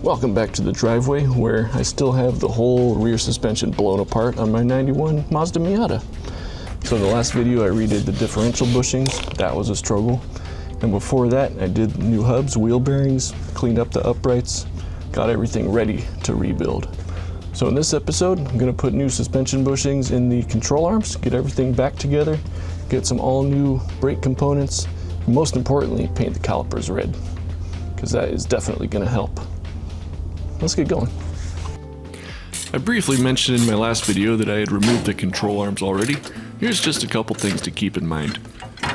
Welcome back to the driveway where I still have the whole rear suspension blown apart on my 91 Mazda Miata. So in the last video I redid the differential bushings. That was a struggle. And before that I did new hubs, wheel bearings, cleaned up the uprights, got everything ready to rebuild. So in this episode I'm going to put new suspension bushings in the control arms, get everything back together, get some all new brake components, and most importantly paint the calipers red, because that is definitely going to help. Let's get going. I briefly mentioned in my last video that I had removed the control arms already. Here's just a couple things to keep in mind.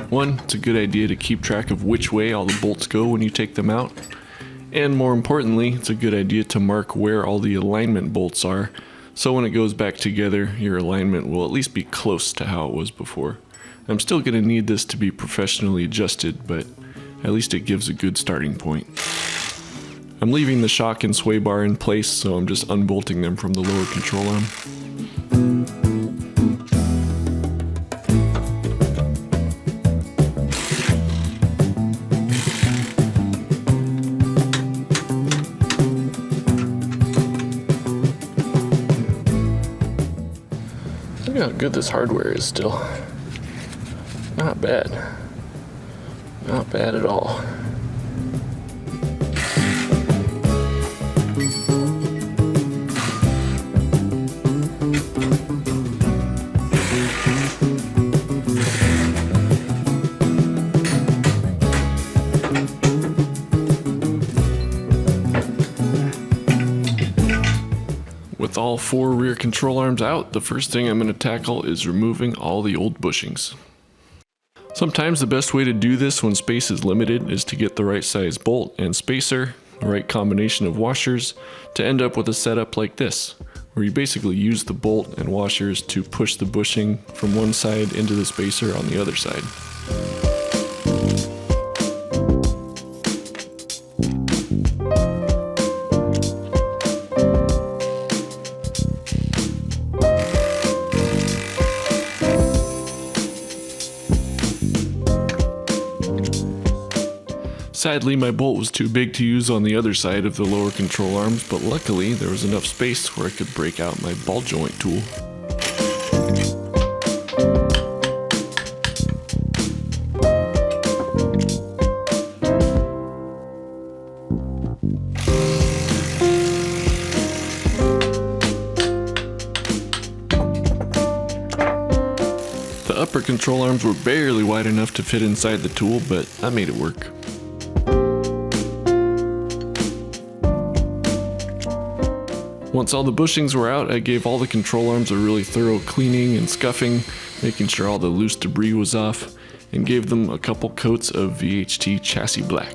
One, it's a good idea to keep track of which way all the bolts go when you take them out. And more importantly, it's a good idea to mark where all the alignment bolts are, so when it goes back together, your alignment will at least be close to how it was before. I'm still going to need this to be professionally adjusted, but at least it gives a good starting point. I'm leaving the shock and sway bar in place, so I'm just unbolting them from the lower control arm. Look how good this hardware is still. Not bad. Not bad at all. With all four rear control arms out, the first thing I'm going to tackle is removing all the old bushings. Sometimes the best way to do this when space is limited is to get the right size bolt and spacer, the right combination of washers, to end up with a setup like this, where you basically use the bolt and washers to push the bushing from one side into the spacer on the other side. Sadly, my bolt was too big to use on the other side of the lower control arms, but luckily there was enough space where I could break out my ball joint tool. The upper control arms were barely wide enough to fit inside the tool, but I made it work. Once all the bushings were out, I gave all the control arms a really thorough cleaning and scuffing, making sure all the loose debris was off, and gave them a couple coats of VHT chassis black.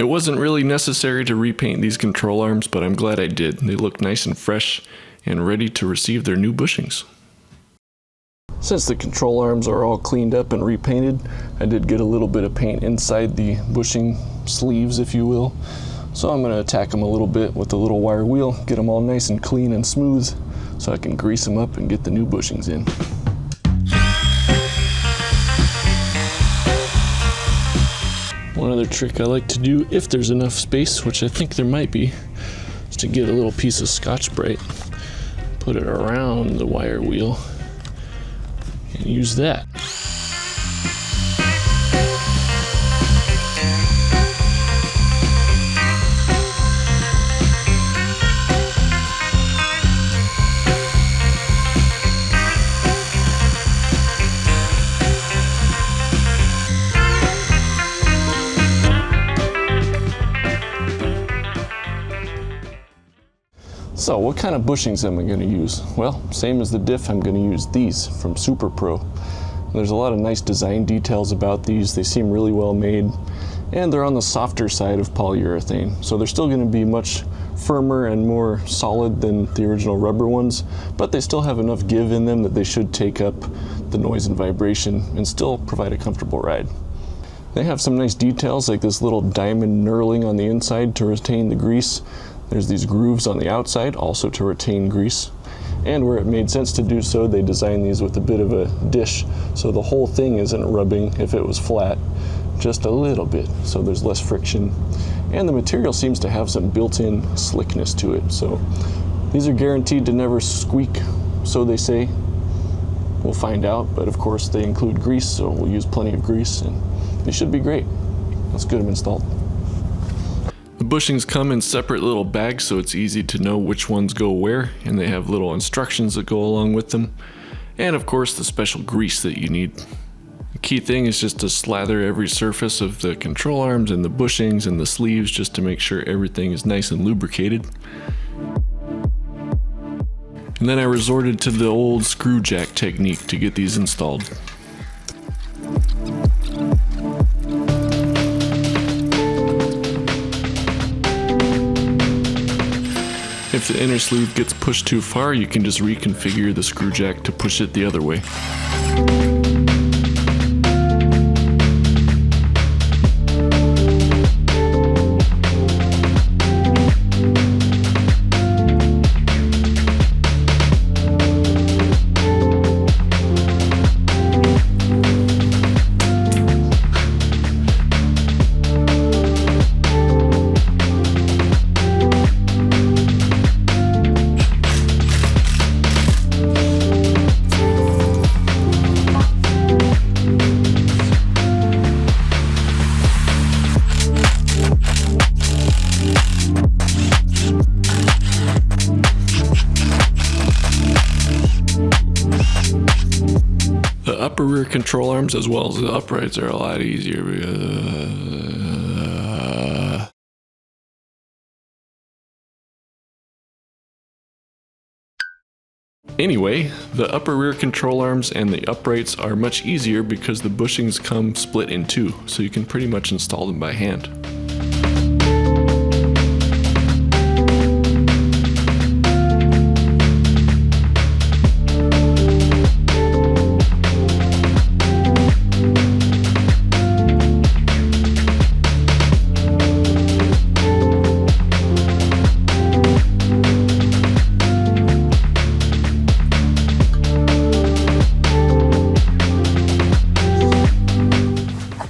It wasn't really necessary to repaint these control arms, but I'm glad I did. They look nice and fresh and ready to receive their new bushings. Since the control arms are all cleaned up and repainted, I did get a little bit of paint inside the bushing sleeves, if you will. So I'm going to attack them a little bit with a little wire wheel, get them all nice and clean and smooth so I can grease them up and get the new bushings in. One other trick I like to do, if there's enough space, which I think there might be, is to get a little piece of Scotch-Brite, put it around the wire wheel, and use that. So what kind of bushings am I going to use? Well, same as the diff, I'm going to use these from SuperPro. There's a lot of nice design details about these. They seem really well made, and they're on the softer side of polyurethane. So they're still going to be much firmer and more solid than the original rubber ones, but they still have enough give in them that they should take up the noise and vibration and still provide a comfortable ride. They have some nice details like this little diamond knurling on the inside to retain the grease. There's these grooves on the outside also to retain grease. And where it made sense to do so, they designed these with a bit of a dish so the whole thing isn't rubbing if it was flat, just a little bit, so there's less friction. And the material seems to have some built-in slickness to it, so these are guaranteed to never squeak, so they say. We'll find out, but of course they include grease, so we'll use plenty of grease and they should be great. Let's get them installed. The bushings come in separate little bags, so it's easy to know which ones go where, and they have little instructions that go along with them. And of course the special grease that you need. The key thing is just to slather every surface of the control arms and the bushings and the sleeves just to make sure everything is nice and lubricated. And then I resorted to the old screw jack technique to get these installed. If the inner sleeve gets pushed too far, you can just reconfigure the screw jack to push it the other way. The upper rear control arms as well as the uprights are a lot easier. Anyway, the upper rear control arms and the uprights are much easier because the bushings come split in two, so you can pretty much install them by hand.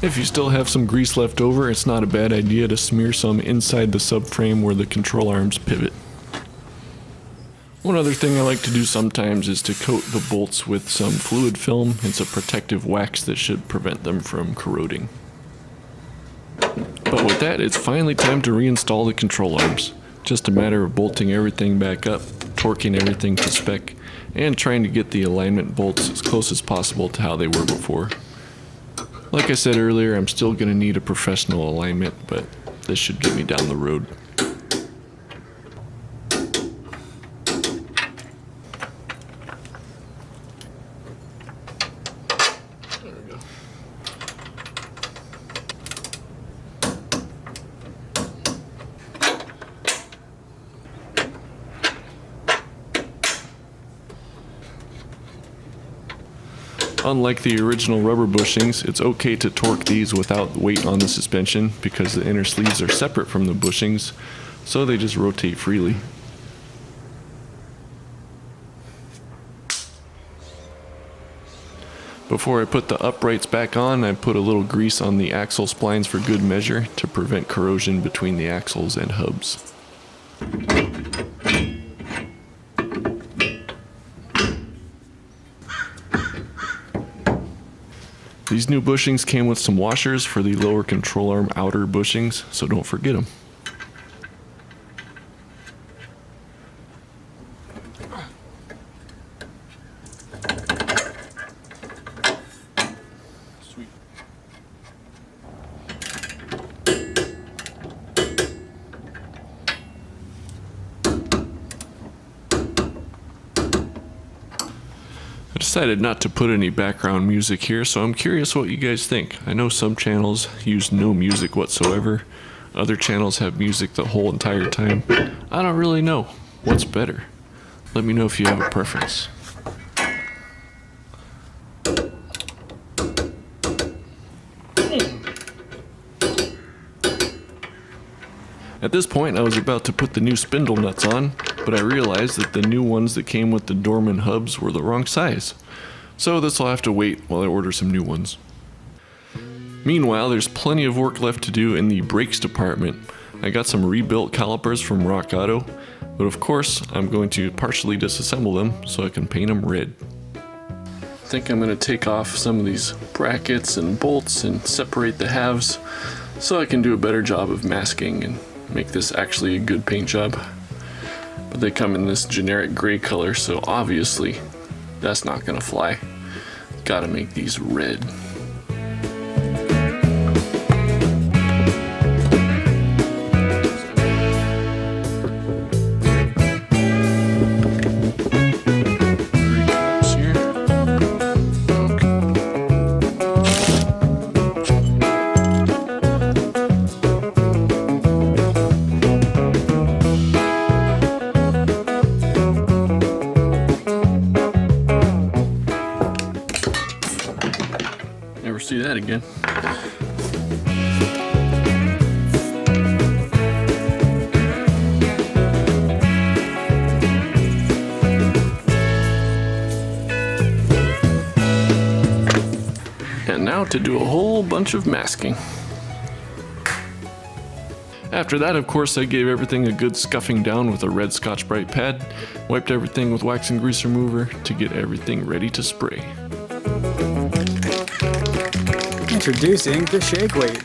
If you still have some grease left over, it's not a bad idea to smear some inside the subframe where the control arms pivot. One other thing I like to do sometimes is to coat the bolts with some fluid film. It's a protective wax that should prevent them from corroding. But with that, it's finally time to reinstall the control arms. Just a matter of bolting everything back up, torquing everything to spec, and trying to get the alignment bolts as close as possible to how they were before. Like I said earlier, I'm still going to need a professional alignment, but this should get me down the road. There we go. Unlike the original rubber bushings, it's okay to torque these without weight on the suspension because the inner sleeves are separate from the bushings, so they just rotate freely. Before I put the uprights back on, I put a little grease on the axle splines for good measure to prevent corrosion between the axles and hubs. These new bushings came with some washers for the lower control arm outer bushings, so don't forget them. Sweet. Decided not to put any background music here, so I'm curious what you guys think. I know some channels use no music whatsoever. Other channels have music the whole entire time. I don't really know. What's better? Let me know if you have a preference. At this point, I was about to put the new spindle nuts on, but I realized that the new ones that came with the Dorman hubs were the wrong size. So this will have to wait while I order some new ones. Meanwhile, there's plenty of work left to do in the brakes department. I got some rebuilt calipers from Rock Auto, but of course, I'm going to partially disassemble them so I can paint them red. I think I'm going to take off some of these brackets and bolts and separate the halves so I can do a better job of masking and make this actually a good paint job. But they come in this generic gray color, so obviously that's not gonna fly. Gotta make these red. See that again. And now to do a whole bunch of masking. After that, of course, I gave everything a good scuffing down with a red Scotch-Brite pad, wiped everything with wax and grease remover to get everything ready to spray. Introducing the shake weight.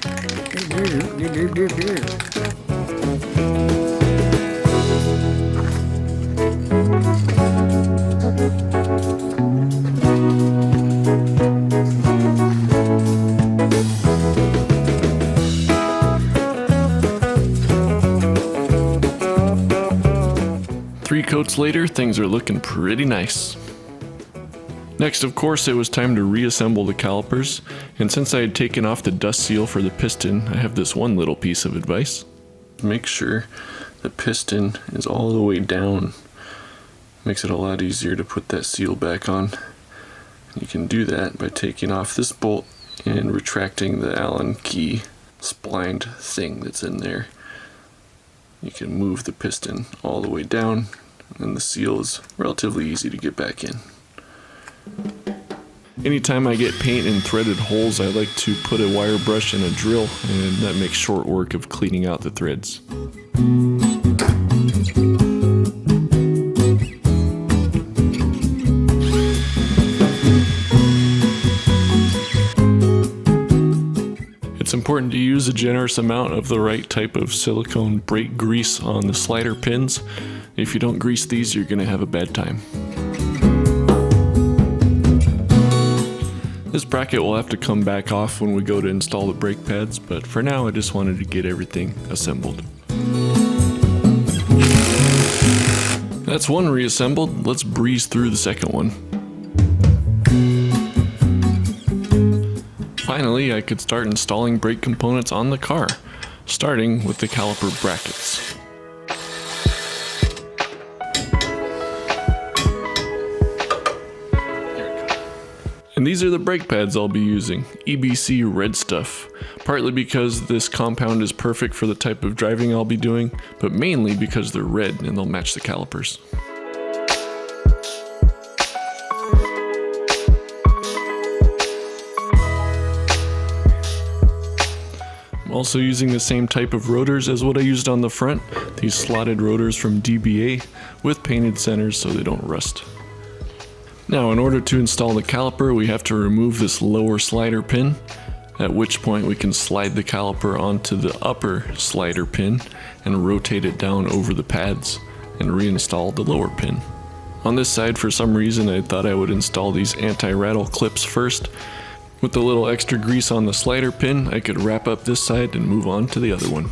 3 coats later, things are looking pretty nice. Next, of course, it was time to reassemble the calipers, and since I had taken off the dust seal for the piston, I have this one little piece of advice. Make sure the piston is all the way down. Makes it a lot easier to put that seal back on. You can do that by taking off this bolt and retracting the Allen key splined thing that's in there. You can move the piston all the way down, and the seal is relatively easy to get back in. Anytime I get paint in threaded holes, I like to put a wire brush and a drill, and that makes short work of cleaning out the threads. It's important to use a generous amount of the right type of silicone brake grease on the slider pins. If you don't grease these, you're going to have a bad time. This bracket will have to come back off when we go to install the brake pads, but for now I just wanted to get everything assembled. That's one reassembled. Let's breeze through the second one. Finally, I could start installing brake components on the car, starting with the caliper brackets. And these are the brake pads I'll be using, EBC RedStuff, partly because this compound is perfect for the type of driving I'll be doing, but mainly because they're red and they'll match the calipers. I'm also using the same type of rotors as what I used on the front, these slotted rotors from DBA with painted centers so they don't rust. Now, in order to install the caliper, we have to remove this lower slider pin, at which point we can slide the caliper onto the upper slider pin and rotate it down over the pads and reinstall the lower pin. On this side, for some reason, I thought I would install these anti-rattle clips first. With a little extra grease on the slider pin, I could wrap up this side and move on to the other one.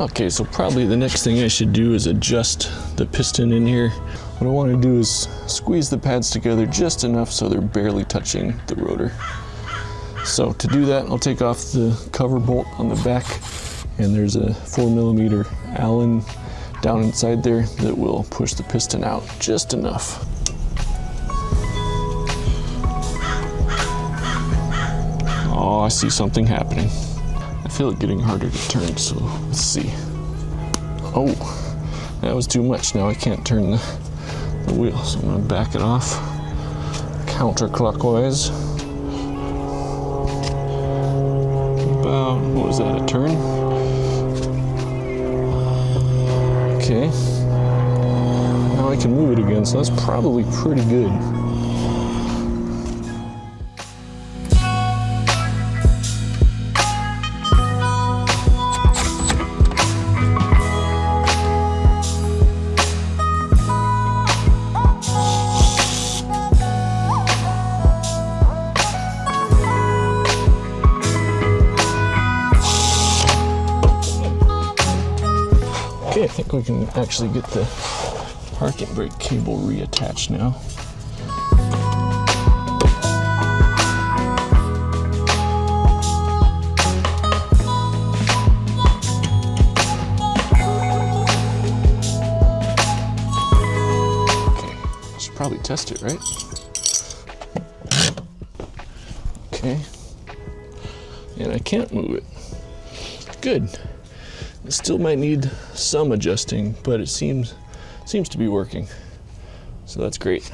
Okay, so probably the next thing I should do is adjust the piston in here. What I want to do is squeeze the pads together just enough so they're barely touching the rotor. So to do that, I'll take off the cover bolt on the back, and there's a 4mm Allen down inside there that will push the piston out just enough. Oh, I see something happening. I feel it getting harder to turn, so let's see. Oh, that was too much. Now I can't turn the wheel, so I'm gonna back it off counterclockwise. About, what was that, a turn? Okay. Now I can move it again, so that's probably pretty good. Okay, I think we can actually get the parking brake cable reattached now. Okay, I should probably test it, right? Okay, and I can't move it. Good. It still might need some adjusting, but it seems to be working. So that's great.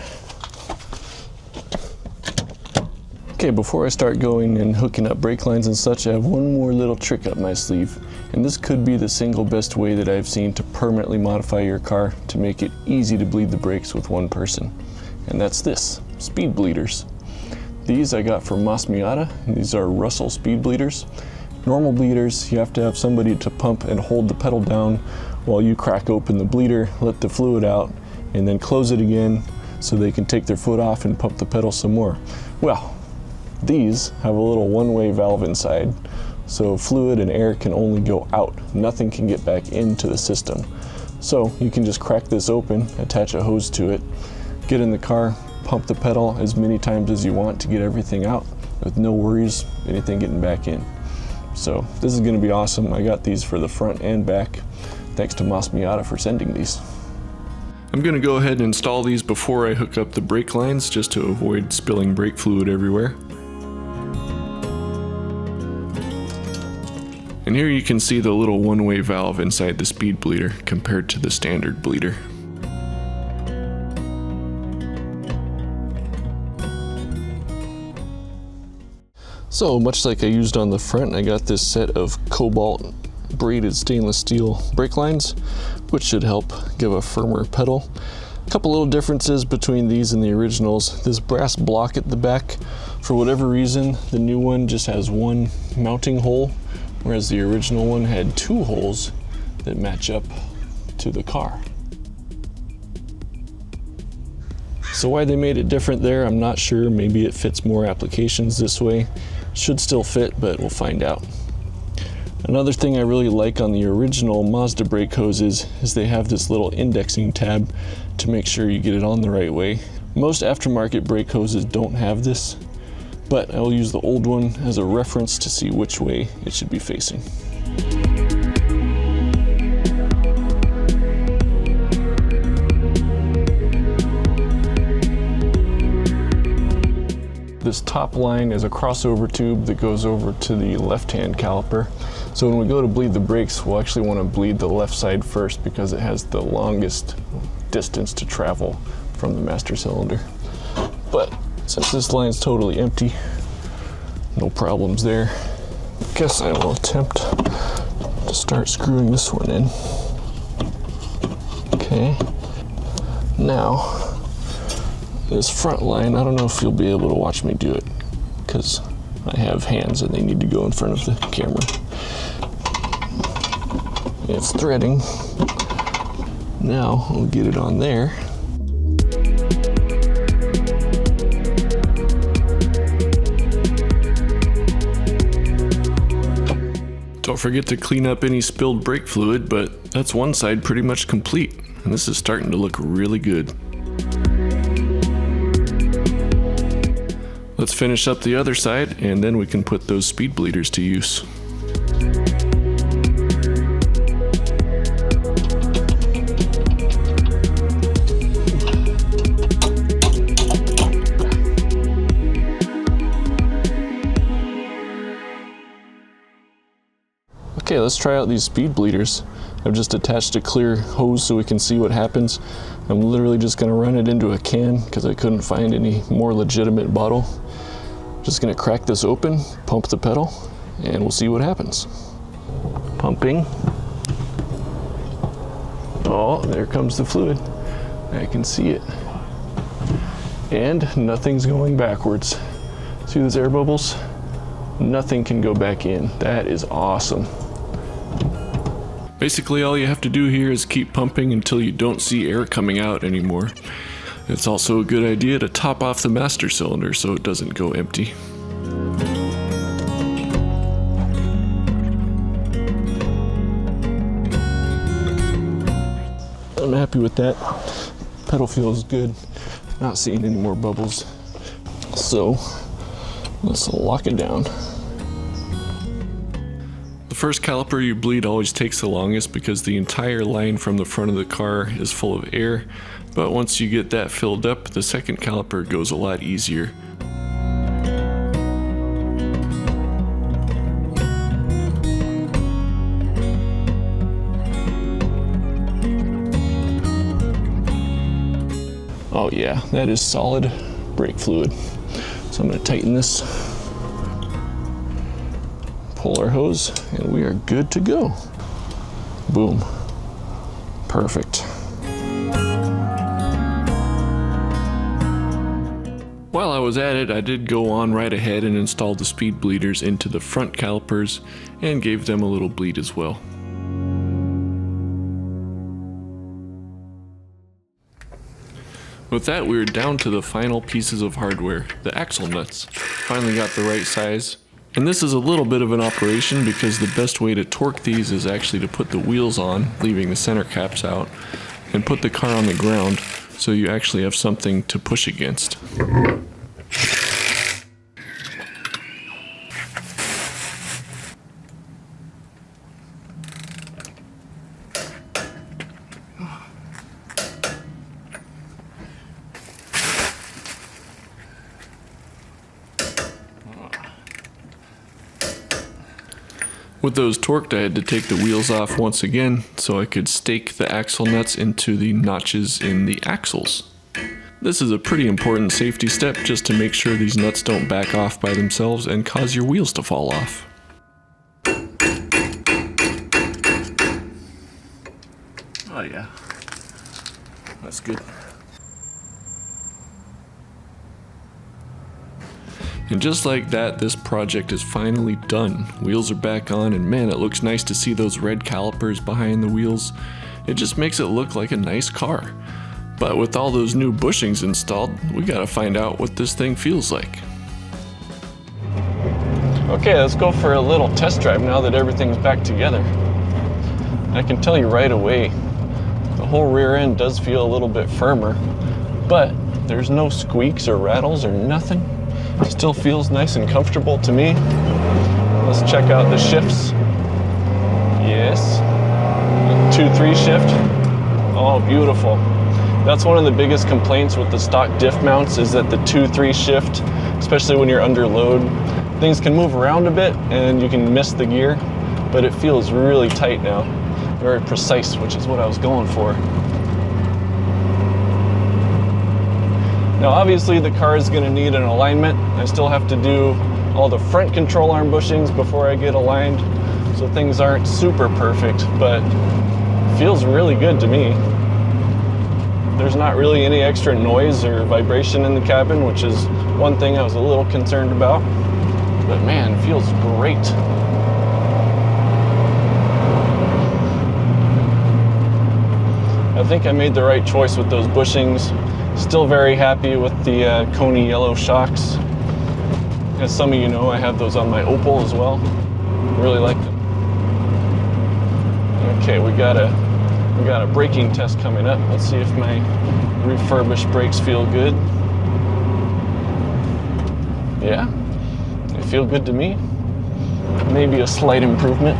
Okay, before I start going and hooking up brake lines and such, I have one more little trick up my sleeve. And this could be the single best way that I've seen to permanently modify your car to make it easy to bleed the brakes with one person. And that's this, speed bleeders. These I got from Moss Miata. These are Russell speed bleeders. Normal bleeders, you have to have somebody to pump and hold the pedal down while you crack open the bleeder, let the fluid out, and then close it again so they can take their foot off and pump the pedal some more. Well, these have a little one-way valve inside, so fluid and air can only go out. Nothing can get back into the system. So you can just crack this open, attach a hose to it, get in the car, pump the pedal as many times as you want to get everything out with no worries, anything getting back in. So this is going to be awesome. I got these for the front and back. Thanks to Moss Miata for sending these. I'm going to go ahead and install these before I hook up the brake lines just to avoid spilling brake fluid everywhere. And here you can see the little one-way valve inside the speed bleeder compared to the standard bleeder. So much like I used on the front, I got this set of Cobalt braided stainless steel brake lines, which should help give a firmer pedal. A couple little differences between these and the originals. This brass block at the back, for whatever reason, the new one just has one mounting hole, whereas the original one had two holes that match up to the car. So why they made it different there, I'm not sure. Maybe it fits more applications this way. Should still fit, but we'll find out. Another thing I really like on the original Mazda brake hoses is they have this little indexing tab to make sure you get it on the right way. Most aftermarket brake hoses don't have this, but I will use the old one as a reference to see which way it should be facing. This top line is a crossover tube that goes over to the left-hand caliper. So when we go to bleed the brakes, we'll actually want to bleed the left side first because it has the longest distance to travel from the master cylinder. But since this line's totally empty, no problems there. I guess I will attempt to start screwing this one in. Okay. Now, this front line, I don't know if you'll be able to watch me do it because I have hands and they need to go in front of the camera. It's threading. Now I'll get it on there. Don't forget to clean up any spilled brake fluid, but that's one side pretty much complete, and this is starting to look really good. Let's finish up the other side, and then we can put those speed bleeders to use. Okay, let's try out these speed bleeders. I've just attached a clear hose so we can see what happens. I'm literally just gonna run it into a can because I couldn't find any more legitimate bottle. Just gonna crack this open, pump the pedal, and we'll see what happens. Pumping. Oh, there comes the fluid. I can see it. And nothing's going backwards. See those air bubbles? Nothing can go back in. That is awesome. Basically, all you have to do here is keep pumping until you don't see air coming out anymore. It's also a good idea to top off the master cylinder so it doesn't go empty. I'm happy with that. Pedal feels good. Not seeing any more bubbles. So, let's lock it down. The first caliper you bleed always takes the longest because the entire line from the front of the car is full of air, but once you get that filled up, the second caliper goes a lot easier. Oh yeah, that is solid brake fluid. So I'm going to tighten this, pull our hose, and we are good to go. Boom. Perfect. While I was at it, I did go on right ahead and install the speed bleeders into the front calipers and gave them a little bleed as well. With that, we were down to the final pieces of hardware, the axle nuts. Finally got the right size. And this is a little bit of an operation because the best way to torque these is actually to put the wheels on, leaving the center caps out, and put the car on the ground so you actually have something to push against. With those torqued, I had to take the wheels off once again so I could stake the axle nuts into the notches in the axles. This is a pretty important safety step just to make sure these nuts don't back off by themselves and cause your wheels to fall off. Oh yeah, that's good. And just like that, this project is finally done. Wheels are back on, and man, it looks nice to see those red calipers behind the wheels. It just makes it look like a nice car. But with all those new bushings installed, we gotta find out what this thing feels like. Okay, let's go for a little test drive now that everything's back together. I can tell you right away, the whole rear end does feel a little bit firmer, but there's no squeaks or rattles or nothing. Still feels nice and comfortable to me. Let's check out the shifts. Yes, 2-3 shift. Oh, beautiful. That's one of the biggest complaints with the stock diff mounts is that the 2-3 shift, especially when you're under load, things can move around a bit and you can miss the gear, but it feels really tight now. Very precise, which is what I was going for. Now obviously the car is going to need an alignment. I still have to do all the front control arm bushings before I get aligned, so things aren't super perfect, but it feels really good to me. There's not really any extra noise or vibration in the cabin, which is one thing I was a little concerned about, but man, it feels great. I think I made the right choice with those bushings. Still very happy with the Coney yellow shocks. As some of you know, I have those on my Opal as well. Really like them. Okay, we got a braking test coming up. Let's see if my refurbished brakes feel good. Yeah, they feel good to me. Maybe a slight improvement.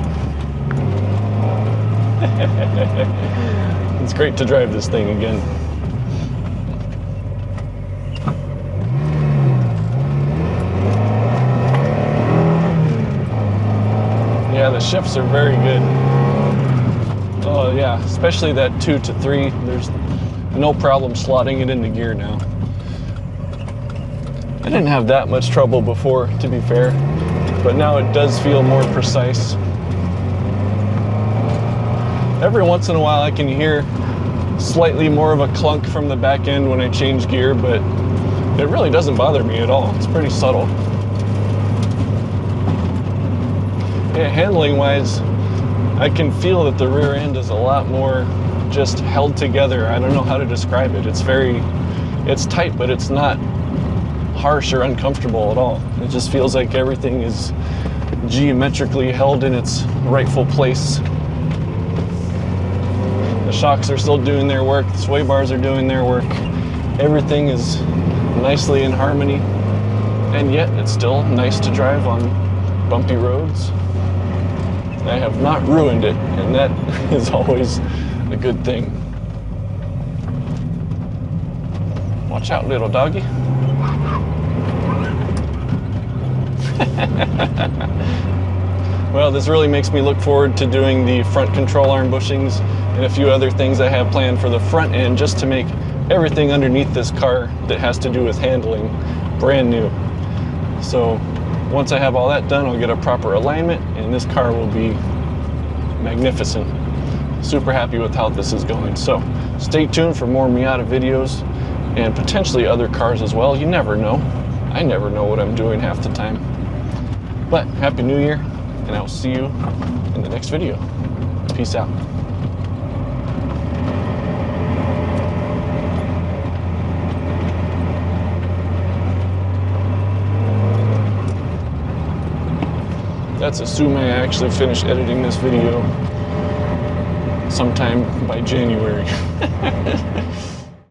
It's great to drive this thing again. Yeah, the shifts are very good. Oh yeah, especially that 2 to 3. There's no problem slotting it into gear now. I didn't have that much trouble before, to be fair, but now it does feel more precise. Every once in a while I can hear slightly more of a clunk from the back end when I change gear, but it really doesn't bother me at all. It's pretty subtle. Yeah, handling wise, I can feel that the rear end is a lot more just held together. I don't know how to describe it. It's tight, but it's not harsh or uncomfortable at all. It just feels like everything is geometrically held in its rightful place. The shocks are still doing their work, the sway bars are doing their work. Everything is nicely in harmony, and yet it's still nice to drive on bumpy roads. I have not ruined it, and that is always a good thing. Watch out, little doggy. Well, this really makes me look forward to doing the front control arm bushings and a few other things I have planned for the front end, just to make everything underneath this car that has to do with handling brand new. So once I have all that done, I'll get a proper alignment and this car will be magnificent. Super happy with how this is going. So stay tuned for more Miata videos and potentially other cars as well. You never know. I never know what I'm doing half the time. But Happy New Year, and I'll see you in the next video. Peace out. That's assuming I actually finish editing this video sometime by January.